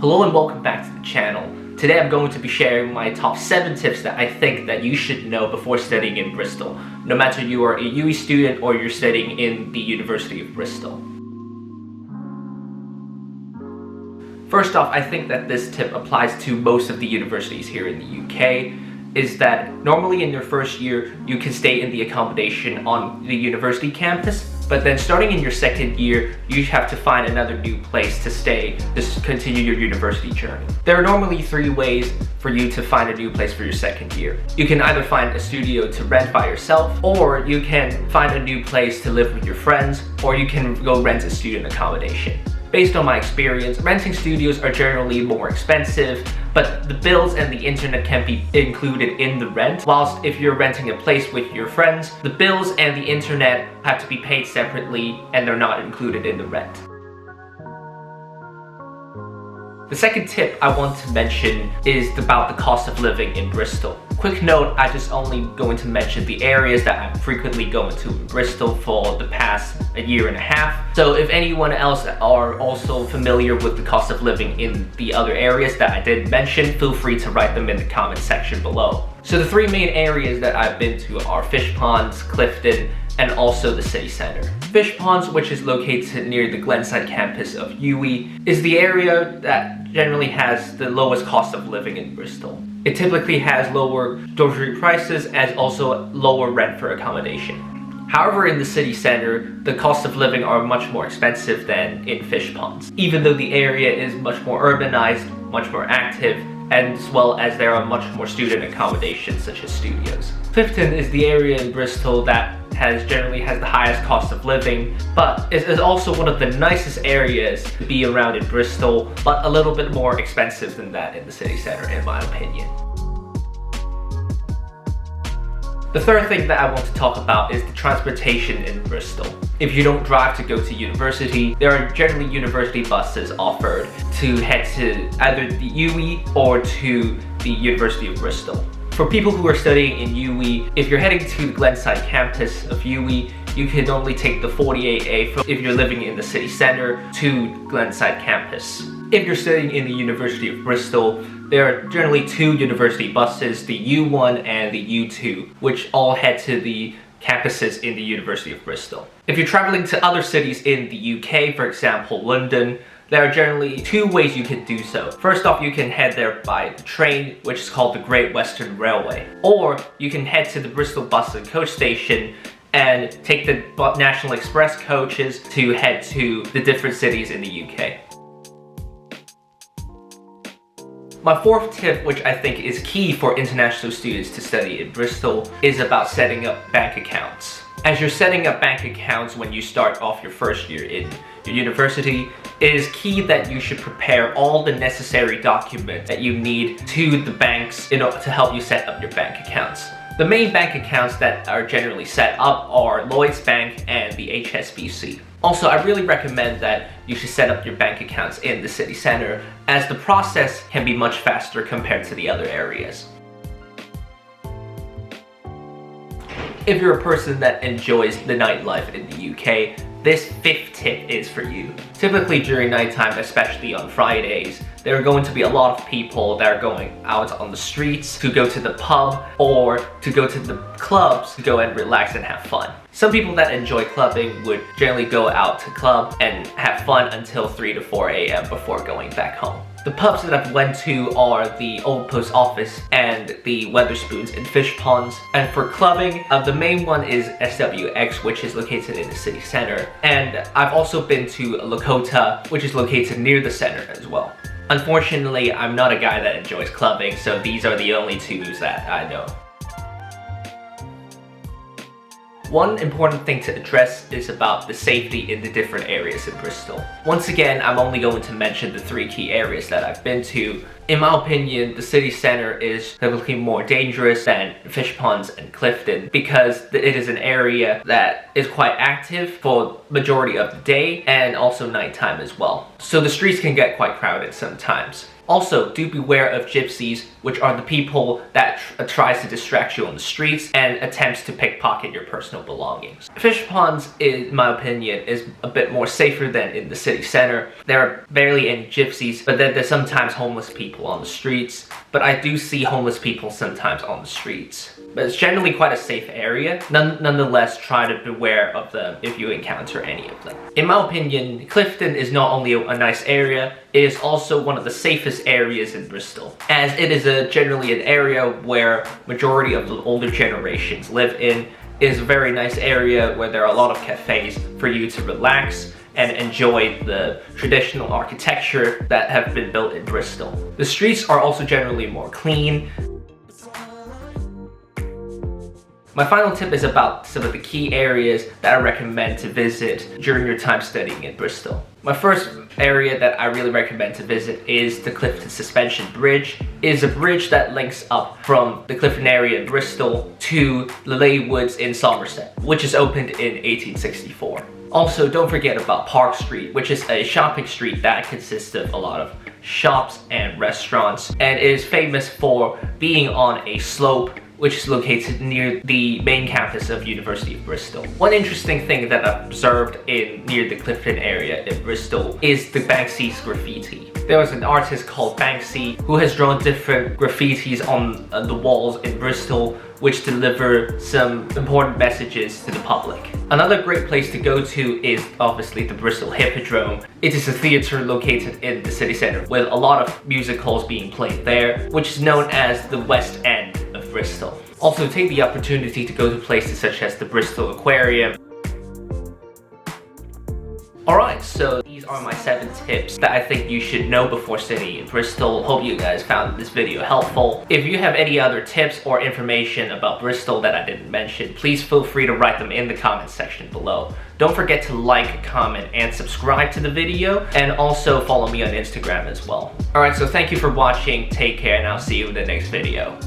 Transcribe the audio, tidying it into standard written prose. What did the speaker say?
Hello and welcome back to the channel. Today I'm going to be sharing my top 7 tips that I think that you should know before studying in Bristol, no matter you are a UWE student or you're studying in the University of Bristol. First off, I think that this tip applies to most of the universities here in the UK, is that normally in your first year you can stay in the accommodation on the university campus, but then starting in your second year you have to find another new place to stay to continue your university journey. There are normally 3 ways for you to find a new place for your second year. You can either find a studio to rent by yourself, or you can find a new place to live with your friends, or you can go rent a student accommodation. Based on my experience, renting studios are generally more expensive, but the bills and the internet can be included in the rent, whilst if you're renting a place with your friends, the bills and the internet have to be paid separately and they're not included in the rent. The second tip I want to mention is about the cost of living in Bristol. Quick note, I just only going to mention the areas that I'm frequently going to in Bristol for the past a year and a half. So if anyone else are also familiar with the cost of living in the other areas that I didn't mention, feel free to write them in the comment section below. So the 3 main areas that I've been to are Fish Ponds, Clifton, and also the city center. Fish Ponds, which is located near the Glenside campus of UWE, is the area that generally has the lowest cost of living in Bristol. It typically has lower dormitory prices and also lower rent for accommodation. However, in the city center, the cost of living are much more expensive than in Fish Ponds, even though the area is much more urbanized, much more active, and as well as there are much more student accommodations such as studios. Clifton is the area in Bristol that generally has the highest cost of living, but it is also one of the nicest areas to be around in Bristol, but a little bit more expensive than that in the city center in my opinion. The third thing that I want to talk about is the transportation in Bristol. If you don't drive to go to university, there are generally university buses offered to head to either the UWE or to the University of Bristol. For people who are studying in UWE, if you're heading to the Glenside campus of UWE, you can normally take the 48A if you're living in the city center to Glenside campus. If you're studying in the University of Bristol, there are generally 2 university buses, the U1 and the U2, which all head to the campuses in the University of Bristol. If you're traveling to other cities in the UK, for example London, there are generally 2 ways you can do so. First off, you can head there by the train, which is called the Great Western Railway. Or you can head to the Bristol Bus and Coach Station and take the National Express coaches to head to the different cities in the UK. My 4th tip, which I think is key for international students to study in Bristol, is about setting up bank accounts. As you're setting up bank accounts when you start off your first year in your university, it is key that you should prepare all the necessary documents that you need to the banks in order to help you set up your bank accounts. The main bank accounts that are generally set up are Lloyds Bank and the HSBC. Also, I really recommend that you should set up your bank accounts in the city center, as the process can be much faster compared to the other areas. If you're a person that enjoys the nightlife in the UK, this 5th tip is for you. Typically during nighttime, especially on Fridays, there are going to be a lot of people that are going out on the streets to go to the pub or to go to the clubs to go and relax and have fun. Some people that enjoy clubbing would generally go out to club and have fun until 3 to 4 a.m. before going back home. The pubs that I've went to are the Old Post Office and the Wetherspoons and Fish Ponds. And for clubbing, the main one is SWX, which is located in the city center. And I've also been to Lakota, which is located near the center as well. Unfortunately, I'm not a guy that enjoys clubbing, so these are the only 2 that I know. One important thing to address is about the safety in the different areas in Bristol. Once again, I'm only going to mention the 3 key areas that I've been to. In my opinion, the city center is typically more dangerous than Fish Ponds and Clifton because it is an area that is quite active for majority of the day and also nighttime as well. So the streets can get quite crowded sometimes. Also, do beware of gypsies, which are the people that tries to distract you on the streets and attempts to pickpocket your personal belongings. Fish ponds, in my opinion, is a bit more safer than in the city center. There are barely any gypsies, but then there's sometimes homeless people on the streets. But I do see homeless people sometimes on the streets. But it's generally quite a safe area. Nonetheless, try to beware of them if you encounter any of them. In my opinion, Clifton is not only a nice area, it is also one of the safest areas in Bristol, as it is generally an area where majority of the older generations live in. It is a very nice area where there are a lot of cafes for you to relax and enjoy the traditional architecture that have been built in Bristol. The streets are also generally more clean. My final tip is about some of the key areas that I recommend to visit during your time studying in Bristol. My first area that I really recommend to visit is the Clifton Suspension Bridge. It is a bridge that links up from the Clifton area in Bristol to Lilley Woods in Somerset, which is opened in 1864. Also, don't forget about Park Street, which is a shopping street that consists of a lot of shops and restaurants, and it is famous for being on a slope which is located near the main campus of University of Bristol. One interesting thing that I've observed near the Clifton area in Bristol is the Banksy's graffiti. There was an artist called Banksy who has drawn different graffitis on the walls in Bristol, which deliver some important messages to the public. Another great place to go to is obviously the Bristol Hippodrome. It is a theatre located in the city centre with a lot of musicals being played there, which is known as the West End of Bristol. Also, take the opportunity to go to places such as the Bristol Aquarium. Alright, so these are my 7 tips that I think you should know before studying in Bristol. Hope you guys found this video helpful. If you have any other tips or information about Bristol that I didn't mention, please feel free to write them in the comments section below. Don't forget to like, comment, and subscribe to the video, and also follow me on Instagram as well. Alright, so thank you for watching, take care, and I'll see you in the next video.